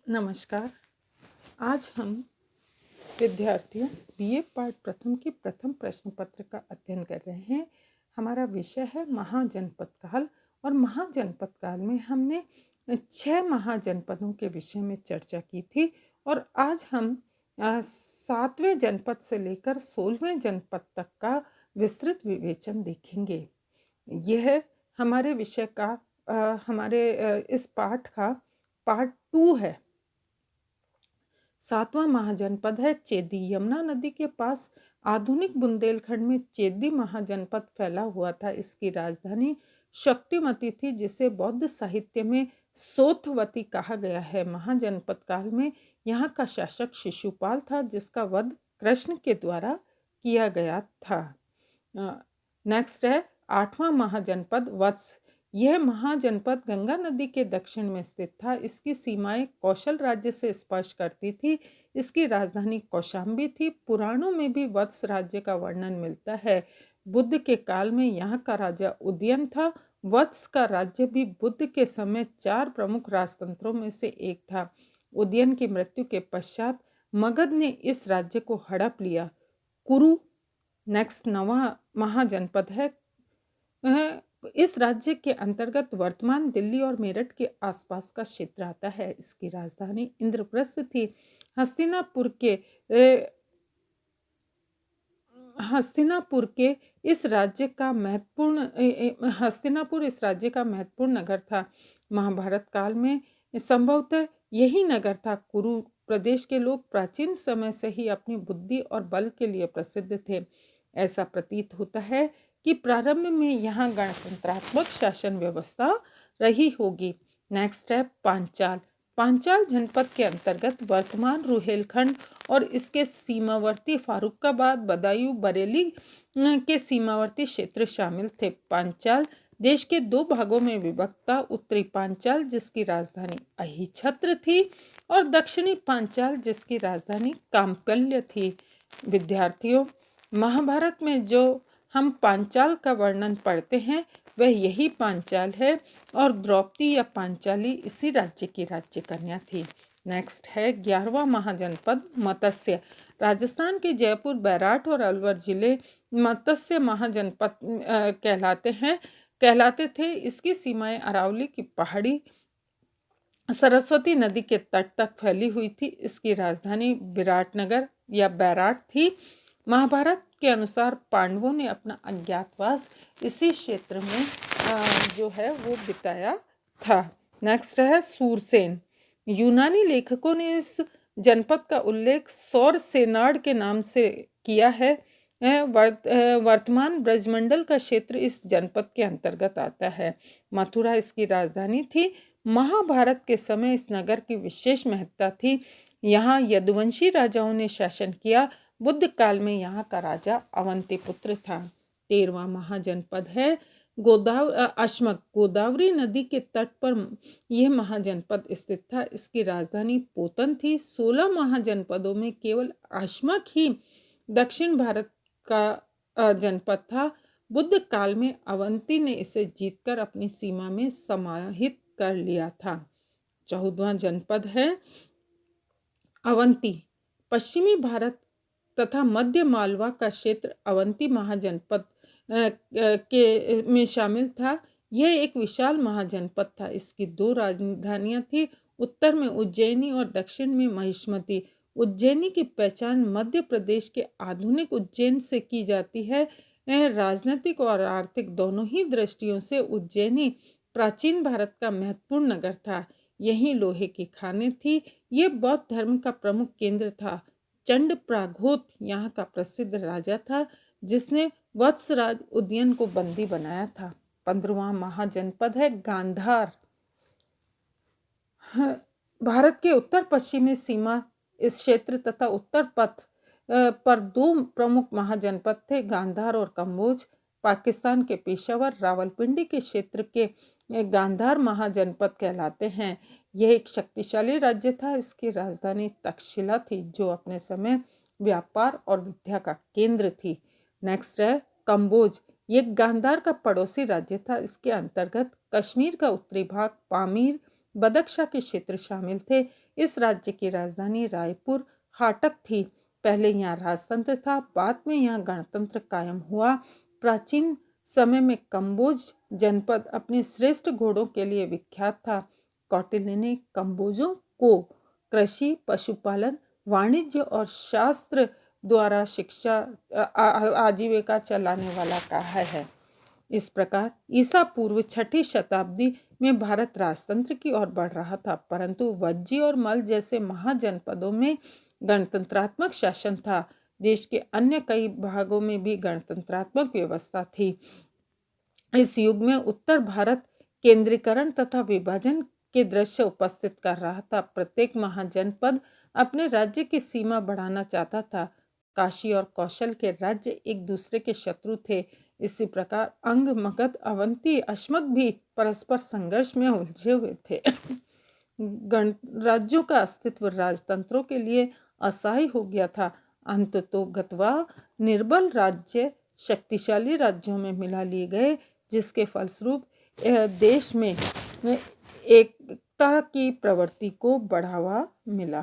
नमस्कार। आज हम विद्यार्थियों बीए पाठ प्रथम के प्रथम प्रश्न पत्र का अध्ययन कर रहे हैं। हमारा विषय है महाजनपद काल और महाजनपद काल में हमने 6 महाजनपदों के विषय में चर्चा की थी और आज हम 7वें जनपद से लेकर 16वें जनपद तक का विस्तृत विवेचन देखेंगे। यह हमारे विषय का इस पाठ का पार्ट 2 है। 7वां महाजनपद है चेदी। यमुना नदी के पास आधुनिक बुंदेलखंड में चेदी महाजनपद फैला हुआ था। इसकी राजधानी शक्तिमती थी, जिसे बौद्ध साहित्य में सोथवती कहा गया है। महाजनपद काल में यहाँ का शासक शिशुपाल था, जिसका वध कृष्ण के द्वारा किया गया था। नेक्स्ट है 8वां महाजनपद वत्स। यह महाजनपद गंगा नदी के दक्षिण में स्थित था। इसकी सीमाएं कौशल राज्य से स्पर्श करती थी। इसकी राजधानी कौशाम्बी थी। पुराणों में भी वत्स राज्य का वर्णन मिलता है। बुद्ध के काल में यहाँ का राजा उदयन था। वत्स का राज्य भी बुद्ध के समय 4 प्रमुख राजतंत्रों में से एक था। उदयन की मृत्यु के पश्चात मगध ने इस राज्य को हड़प लिया। कुरु नेक्स्ट 9वां महाजनपद है। इस राज्य के अंतर्गत वर्तमान दिल्ली और मेरठ के आसपास का क्षेत्र आता है। इसकी राजधानी इंद्रप्रस्थ थी। हस्तिनापुर इस राज्य का महत्वपूर्ण नगर था। महाभारत काल में संभवतः यही नगर था। कुरु प्रदेश के लोग प्राचीन समय से ही अपनी बुद्धि और बल के लिए प्रसिद्ध थे। ऐसा प्रतीत होता है कि प्रारंभ में यहाँ गणतंत्रात्मक शासन व्यवस्था रही होगी। नेक्स्ट है पांचाल। पांचाल जनपद के अंतर्गत वर्तमान रुहेलखंड और इसके सीमावर्ती फारुखाबाद, बदायूं, बरेली के सीमावर्ती क्षेत्र शामिल थे। पांचाल देश के 2 भागों में विभक्त था। उत्तरी पांचाल, जिसकी राजधानी अहिछत्र थी, और दक्षिणी पांचाल, जिसकी राजधानी काम्पल्य थी। विद्यार्थियों, महाभारत में जो हम पांचाल का वर्णन पढ़ते हैं वह यही पांचाल है, और द्रौपदी या पांचाली इसी राज्य की राज्य कन्या थी। नेक्स्ट है 11वां महाजनपद मत्स्य। राजस्थान के जयपुर, बैराट और अलवर जिले मत्स्य महाजनपद कहलाते थे। इसकी सीमाएं अरावली की पहाड़ी सरस्वती नदी के तट तक फैली हुई थी। इसकी राजधानी विराटनगर या बैराट थी। महाभारत के अनुसार पांडवों ने अपना अज्ञातवास इसी क्षेत्र में जो है वो बिताया था। नेक्स्ट है सूरसेन। यूनानी लेखकों ने इस जनपद का उल्लेख सौर सेनाड के नाम से किया है। वर्तमान ब्रजमंडल का क्षेत्र इस जनपद के अंतर्गत आता है। मथुरा इसकी राजधानी थी। महाभारत के समय इस नगर की विशेष महत्ता थी। यहाँ यदुवंशी राजाओं ने शासन किया। बुद्ध काल में यहाँ का राजा अवंतीपुत्र था। 13वां महाजनपद है अश्मक। गोदावरी नदी के तट पर यह महाजनपद स्थित था। इसकी राजधानी पोतन थी। 16 महाजनपदों में केवल अश्मक ही दक्षिण भारत का जनपद था। बुद्ध काल में अवंती ने इसे जीतकर अपनी सीमा में समाहित कर लिया था। 14वां जनपद है अवंती। पश्चिमी भारत तथा मध्य मालवा का क्षेत्र अवंती महाजनपद में शामिल था। यह एक विशाल महाजनपद था। इसकी 2 राजधानियां थी, उत्तर में उज्जैनी और दक्षिण में महिष्मती। उज्जैनी की पहचान मध्य प्रदेश के आधुनिक उज्जैन से की जाती है। राजनीतिक और आर्थिक दोनों ही दृष्टियों से उज्जैनी प्राचीन भारत का महत्वपूर्ण नगर था। यहीं लोहे की खानें थी। ये बौद्ध धर्म का प्रमुख केंद्र था। चंड प्रागोत यहाँ का प्रसिद्ध राजा था, जिसने वत्सराज उदयन को बंदी बनाया था। 15वां महाजनपद है गांधार। भारत के उत्तर पश्चिमी सीमा इस क्षेत्र तथा उत्तर पथ पर 2 प्रमुख महाजनपद थे, गांधार और कम्बोज। पाकिस्तान के पेशावर, रावलपिंडी के क्षेत्र के गांधार महाजनपद कहलाते हैं। यह एक शक्तिशाली राज्य था। इसकी राजधानी तक्षशिला थी, जो अपने समय व्यापार और विद्या का केंद्र थी। नेक्स्ट है कम्बोज। ये गांधार का पड़ोसी राज्य था। इसके अंतर्गत कश्मीर का उत्तरी भाग, पामीर, बदख्शा के क्षेत्र शामिल थे। इस राज्य की राजधानी रायपुर हाटक थी। पहले यहाँ राजतंत्र था, बाद में यहाँ गणतंत्र कायम हुआ। प्राचीन समय में कंबोज जनपद अपने श्रेष्ठ घोड़ों के लिए विख्यात था। कौटिल्य ने कंबोजों को कृषि, पशुपालन, वाणिज्य और शास्त्र द्वारा शिक्षा आजीविका चलाने वाला कहा है। इस प्रकार ईसा पूर्व 6ठी शताब्दी में भारत राजतंत्र की ओर बढ़ रहा था, परंतु वज्जी और मल जैसे महाजनपदों में गणतंत्रात्मक शासन था। देश के अन्य कई भागों में भी गणतंत्रात्मक व्यवस्था थी। इस युग में उत्तर भारत केंद्रीकरण तथा विभाजन के दृश्य उपस्थित कर रहा था। प्रत्येक महाजनपद अपने राज्य की सीमा बढ़ाना चाहता था। काशी और कौशल के राज्य एक दूसरे के शत्रु थे। इसी प्रकार अंग, मगध, अवंती, अश्मक भी परस्पर संघर्ष में उलझे हुए थे। राज्यों का अस्तित्व राजतंत्रों के लिए असहाय हो गया था। अंततोगत्वा निर्बल राज्य शक्तिशाली राज्यों में मिला लिए गए, जिसके फलस्वरूप देश में एकता की प्रवृत्ति को बढ़ावा मिला।